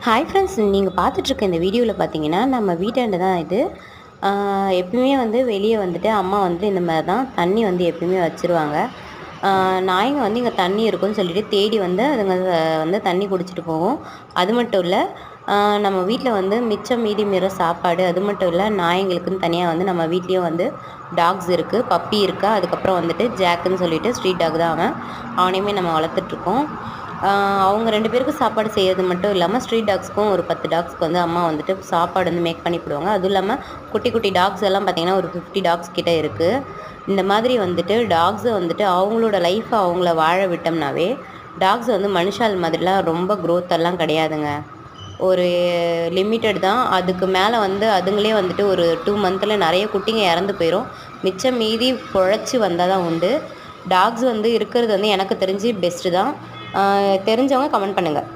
Hi friends, நீங்கள் பார்த்துட்ருக்க இந்த வீடியோவில் பார்த்தீங்கன்னா நம்ம வீட்டாண்ட தான் இது. எப்பயுமே வந்து வெளியே வந்துட்டு அம்மா வந்து இந்த மாதிரி தான் தண்ணி வந்து எப்பயுமே வச்சுருவாங்க. நாய்ங்க வந்து இங்கே தண்ணி இருக்குன்னு சொல்லிட்டு தேடி வந்து அதுங்க வந்து தண்ணி குடிச்சிட்டு போகும். அது மட்டும் இல்லை, நம்ம வீட்டில் வந்து மிச்சம் மீதி மீற சாப்பாடு அது மட்டும் இல்லை, நாய்ங்களுக்குன்னு தனியாக வந்து நம்ம வீட்லேயும் வந்து டாக்ஸ் இருக்குது, பப்பி இருக்கா. அதுக்கப்புறம் வந்துட்டு ஜாக்குன்னு சொல்லிட்டு ஸ்ட்ரீட் டாக் தான் அவன். அவனையுமே நம்ம வளர்த்துட்ருக்கோம். அவங்க 2 பேருக்கு சாப்பாடு செய்கிறது மட்டும் இல்லாமல் ஸ்ட்ரீட் டாக்ஸ்க்கும் ஒரு 10 டாக்ஸ்க்கு வந்து அம்மா வந்துட்டு சாப்பாடு வந்து மேக் பண்ணி போடுவாங்க. அதுவும் இல்லாமல் குட்டி குட்டி டாக்ஸ் எல்லாம் பார்த்திங்கன்னா ஒரு 50 டாக்ஸ் கிட்ட இருக்குது. இந்த மாதிரி வந்துட்டு டாக்ஸை வந்துட்டு அவங்களோட லைஃப்பை அவங்கள வாழ விட்டோம்னாவே, டாக்ஸ் வந்து மனுஷால் மாதிரிலாம் ரொம்ப க்ரோத் எல்லாம் கிடையாதுங்க. ஒரு லிமிட்டட் தான். அதுக்கு மேலே வந்து அதுங்களே வந்துட்டு ஒரு 2 மந்த்தில் நிறைய குட்டிங்க இறந்து போயிடும். மிச்சம் மீதி பொழைச்சி வந்தால் தான் உண்டு. டாக்ஸ் வந்து இருக்கிறது வந்து எனக்கு தெரிஞ்சு பெஸ்ட்டு தான். தெரிஞ்சவங்க கமெண்ட் பண்ணுங்கள்.